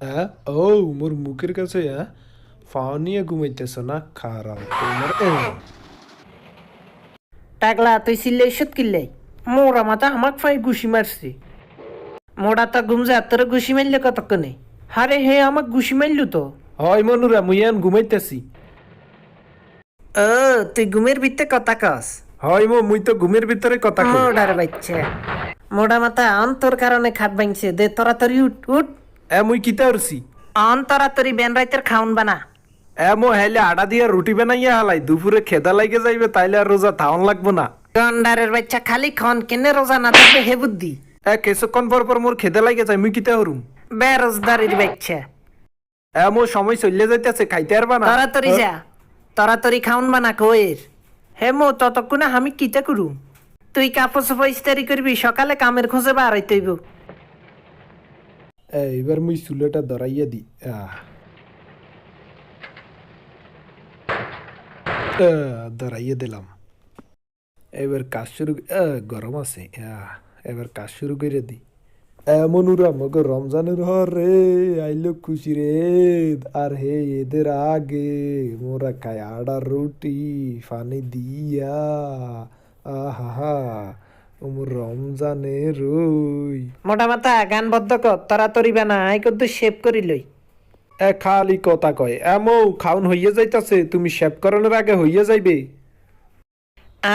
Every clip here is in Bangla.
হ্যাঁ? ও মোর মুখের কাছে ফাও নিয়ে ঘুমাইতেছ না? খারাও তোমার টাকলা তুই চিল্লাই সত কিল্লাই মোরা মাথা আমাক ফাই ঘুষি মারছে মোড়া তো ঘুমছে তোর ঘুষি মারলে কতক্ষণে হারে হে আমাক ঘুষি মারলু তো হয় মনুরা মুই এখন ঘুমাইতেছি। ও তুই ঘুমের ভিতরে কথা কস হয় মুই তো ঘুমের ভিতরে কথা কই। মোড়ার বাচ্চা মোড়া মাথা অন তোর কারণে খাট ভাঙছে দে তরাতরি উঠ উঠ মুই কিতা উরছি? অন তরাতরি বেন রাইতের খাউন বানা মো হেলে আটা দিয়া রুটি বানাইয়া হালাই দুপুরে খেদা লাগে যাইবে তাইলে আর রোজা থাউন লাগবো না। গন্ডারের বাচ্চা খালি খন কেনে রোজা না থাকবে হে বুদ্ধি কিছুক্ষণ পর পর মোর খেদা লাগে যায় মুই কিতা হরুম? বেরোজগারির বাচ্চা মোর সময় চলে যাইতেছে খাইতে পারবা না। তরাতরি যা তরাতরি খাউন বানা কইর হে মো ততক্ষণে আমি কিতা করুম তুই কাপড় চোপড় ইস্তারি করবি সকালে কামের খোঁজে বাড়াইতে হইব এবার মুই চুলাটা ধরাইয়া দি। ধরাইয়া দিলাম। এবার কাজ শুরু। গরম আছে। এবার কাজ শুরু করে দি। এমনুরা মগ রমজানের হরে আইলো খুশি রে। আর হে এদের আগে মোরা খাই আডা রুটি ফানি দিয়া। আহা ওমর রমজানে রই। মোটা মাথা গান বদ্ধ কর তরাতরি বানা আই কদ্দু শেভ করি লই খালি কথা কয় এমও খাউন হইয়া যাইতাছে তুমি শেভ করানোর আগে হইয়া যাইবে।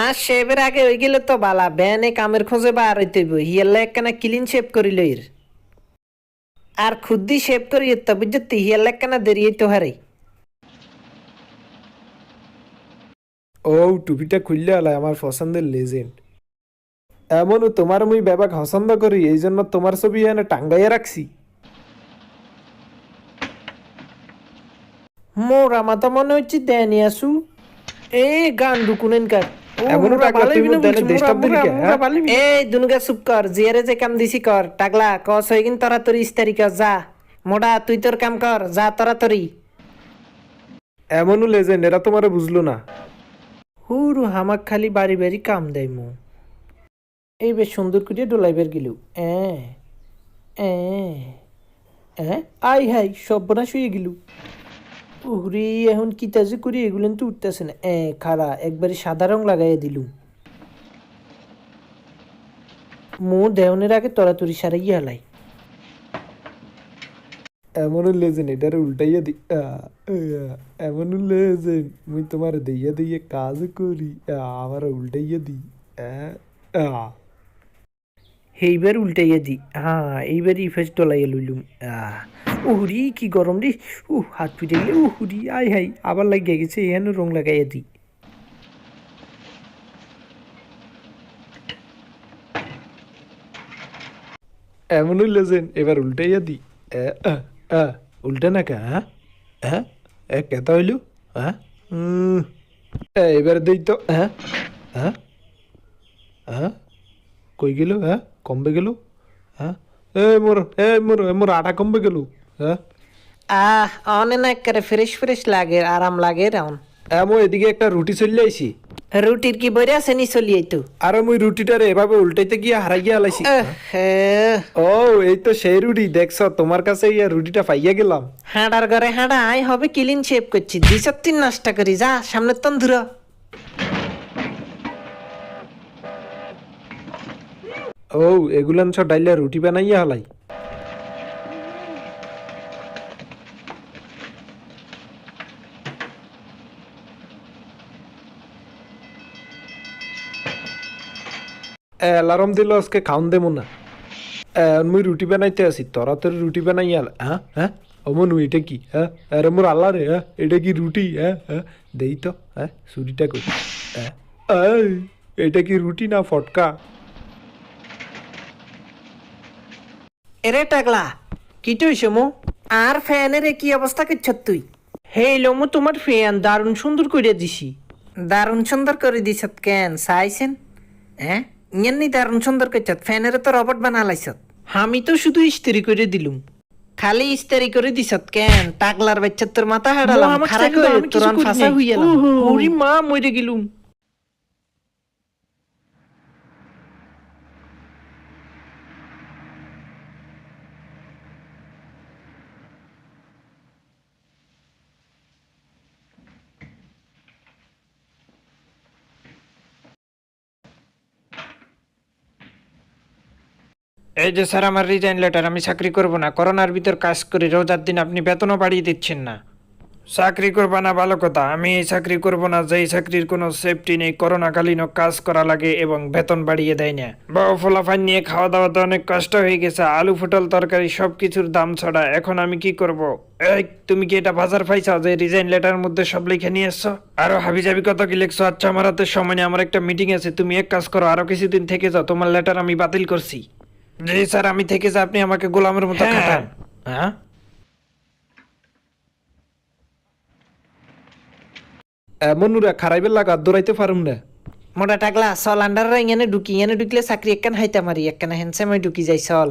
আর শেভের আগে হয়ে গেলে তো বালা ব্যানে কামের খোঁজে বাড়াইতে হইব হিয়ালে একখানা ক্লিন শেভ করি লইর আর খুদ্দি শেভ করি তো বুঝতে হিয়ালে একখানা দেরিয়ে তো হারে ও টুপিটা খুললে আলাই আমার পছন্দের লেজেন্ড। এমনও তোমার মুই ব্যাপাক পছন্দ করি এই জন্য তোমার ছবি এনে টাঙ্গাইয়া রাখছি। মোরা মাথা মনে হচ্ছে দেনি আসু এ গান ঢুকুনেন কার এমনও টাকলা তুই মোর দেনে ডিস্টার্ব দিলি কে? এই দুনুকা চুপ কর জিয়ারে যে কাম দিছি কর টাগলা কস হয়ে গিন তরাতরি ইস্তারি কর যা মোড়া তুই তোর কাম কর যা তরাতরি এমনও লেজেন্ড এরা তোমারে বুঝলো না। হুরু হামাক খালি বাড়ি বাড়ি কাম দেয় মো এই বেশ সুন্দর করে ডোলাইবার গেল এ এ এ আই হাই সর্বনাশ হয়ে গেল উহরি এখন কি তাজে করি এগুলেন তো উঠতেছে না খারা একবারে সাদা রং লাগাইয়া দিলুম মো দেওনের আগে তরাতরি সারাইয়া হালাই এমনও লেজেন্ড এটারে উল্টাইয়া দি। এমনও লেজেন্ড মুই তোমার দিয়া দিয়ে কাজ করি আমার উল্টাইয়া দি। এইবার উল্টাইয়া দি হ্যাঁ এইবার ইফেস ডলাইয়া লইলুম উহুরি কি গরম রে হাত পিটে গেলে উহুরি আই হাই আবার লাগিয়ে গেছে এখানে রং লাগাইয়া দি এমনও লেজেন্ড এবার উল্টাইয়া দি। উল্টা না কে? কেতা হইল? হ্যাঁ এবার দেই তো। হ্যাঁ হ্যাঁ কই গেল? কমবে গেল? হ্যাঁ মোর আটা কমবে গেল। অনে না একেবারে ফ্রেশ ফ্রেশ লাগে আরাম লাগে রাউন এদিকে একটা রুটি চলে আইছি। রুটির কি বইরে আছে নি চলিয়ে তো আর মুই রুটিটারে এভাবে উল্টাইতে গিয়ে হারাইয়া হালাইছি। ও এই তো সেই রুটি দেখছ তোমার কাছে ইয়া রুটিটা পাইয়া গেলাম। হাঁড়ার ঘরে হাঁড়া আই হবে ক্লিন শেপ করছি 2-3 নাস্তা করি যা সামনে তন্দুর ও এগুলান সব ডাইলা রুটি বানাইয়া হালাই। অ্যালার্ম দিল আজকে খাউন দেবো না। মুই রুটি বানাইতে আছি তোরা তোর রুটি বানাইয়া অমনু এটা কি? আরে মোর আল্লাহ রে এটা কি রুটি? দেই তো ছুরিটা কই? এটা কি রুটি না ফটকা? এরে টাকলা কি তুইছ মো আর ফ্যানের কি অবস্থা করছ তুই হে লোমো তোমার ফ্যান দারুণ সুন্দর করে দিছি দারুণ সুন্দর করে দিছ কেন চাইছেন ইয়ান্নি দারুণ সুন্দর করছ ফ্যানের তো রবট বানালাইছত আমি তো শুধু ইস্ত্রি করে দিলুম খালি ইস্তারি করে দিছত কেন টাকলার বাচ্চা তোর মাথা হারালাম খারা করে তোর ফাঁসা হইয়ালাম ওরে মা মরে গেলুম এই যে স্যার আমার রিজাইন লেটার, আমি চাকরি করব না, করোনার ভিতর কাজ করি, রোজার দিন আপনি বেতনও বাড়িয়ে দিচ্ছেন না। চাকরি করবা না ভালো কথা, আমি এই চাকরি করব না যেই চাকরির কোনো সেফটি নেই, করোনাকালীনও কাজ করা লাগে এবং বেতন বাড়িয়ে দেয় না। বউ ফলাফান নিয়ে খাওয়া দাওয়াতে অনেক কষ্ট হয়ে গেছে, আলু পটল তরকারি সবকিছুর দাম ছড়া, এখন আমি কি করব? এই তুমি কি এটা বাজার পাইছো যে রিজাইন লেটারের মধ্যে সব লিখে নিয়ে এসছো? আরো হাবিজাবি কত কি লিখছো? আচ্ছা আমার হাতে সময় নেই, আমার একটা মিটিং আছে, তুমি এক কাজ করো, আরো কিছুদিন থেকে যাও, তোমার লেটার আমি বাতিল করছি। জি স্যার, আমি থেকে যাই, আপনি আমাকে গোলামের মতো খাটান। হ্যাঁ মনুরা খারাইবের লাগা দৌড়াইতে পারুম না। মোটা টাকলা চল আন্ডাররা ইങ്ങനെ ঢুকলে চাকরি একখান হাইতে মারি একখানা হ্যান্ডসামে ঢুকি যাই চল।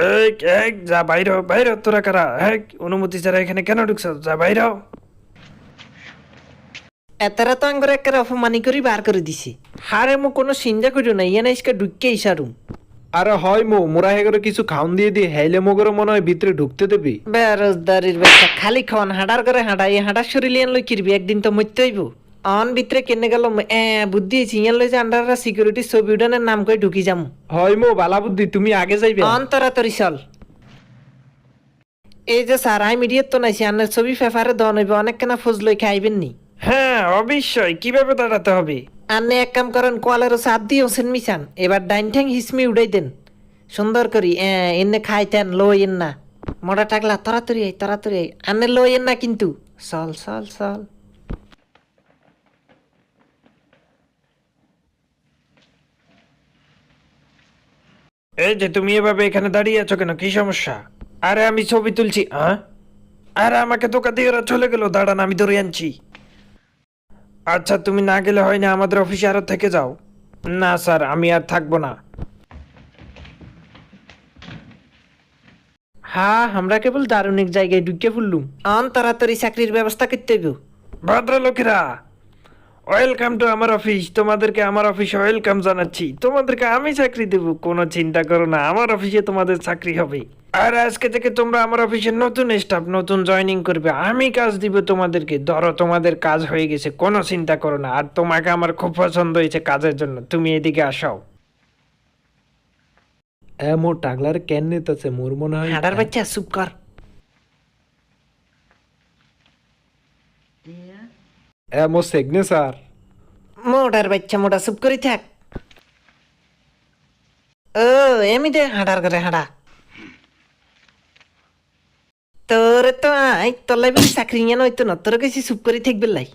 এই এই যা বাইরে বাইরে, তোরা কারা? হ্যাঁ অনুমতি ছাড়া এখানে কেন ঢুকছ? যা বাইরে। এতারা তো আঙ্গরে একটা অপমানি করি বার করে দিছে। হারে মো কোনো চিন্তা করিও না, ইয়ানা ইসকা ঢুককে ইসারুম। আরে হয় মোরা হেগরে কিছু খাওন দিয়ে দিয়ে হাইলে মোগরে মনে হয় ভিতরে ঢুকতে দেবে। বেরোজগারির ব্যবসা খালি খাওয়ান হাঁটার করে হাঁটা, এই হাঁটার শরীর ইয়ান লই কিরবি, একদিন তো মরতে হইব। অন ভিতরে কেনে গেল বুদ্ধি হয়েছি, ইয়ান লই যে আন্ডাররা সিকিউরিটি ছবি উঠানের নাম করে ঢুকি যাম। হয় বালা বুদ্ধি, তুমি আগে যাইবে। অন তরাতরি চল। এই যে স্যার আই মিডিয়ার তো নাইছি, আন্নার ছবি পেপারে দন হইবে, অনেক কেনা ফোজ লই খাইবেন নি। হ্যাঁ অবশ্যই, কিভাবে দাঁড়াতে হবে? আন্নে এক কাম করেন, কোয়ালেরও সাপ দিয়ে ওসেন মিশান, এবার ডাইন ঠ্যাং হিসমি উড়াই দেন সুন্দর করি। এনে খাইতেন লইয়েন না। মোটা টাকলা তাড়াতাড়ি আই আন্নে লইয়েন না কিন্তু। চল চল চল। এই যে তুমি এভাবে এখানে দাঁড়িয়ে আছো কেন, কি সমস্যা? আরে আমি ছবি তুলছি। হ্যাঁ আরে আমাকে ধোকা দিয়ে ওরা চলে গেল, দাঁড়ান আমি ধরে আনছি। আচ্ছা তুমি না গেলে হয় না, আমাদের অফিসে আরো থেকে যাও। না স্যার আমি আর থাকবো না। হ্যাঁ আমরা কেবল দারুণ এক জায়গায় ঢুকে ফুললুম, অন তাড়াতাড়ি চাকরির ব্যবস্থা করতে হইব। ভদ্রলোকেরা, ওয়েলকাম টু আমার অফিস। তোমাদেরকে আমার অফিসে ওয়েলকাম জানাচ্ছি। তোমাদেরকে আমি চাকরি দেব, কোনো চিন্তা করো না, আমার অফিসে তোমাদের চাকরি হবে। আর আজকে থেকে তোমরা আমার অফিসে নতুন স্টাফ, নতুন জয়েনিং করবে, আমি কাজ দিব তোমাদেরকে। ধরো তোমাদের কাজ হয়ে গেছে, কোনো চিন্তা করো না। আর তোমাকে আমার খুব পছন্দ হয়েছে কাজের জন্য, তুমি এদিকে আসাও। মোর টাগলার কেন নিতেছে, মোর মনে হয় হাঁটার বাচ্চা চুপ কর। মোর সিগনেচার। মোটার বাচ্চা মোটা চুপ করে থাক। ও এমনি হাঁটার করে হাঁটা। তোর তো আই তলাই বলি চাকরি নিয়ে নয়তো না, তোর কাছে চুপ করে থাকবে লাই।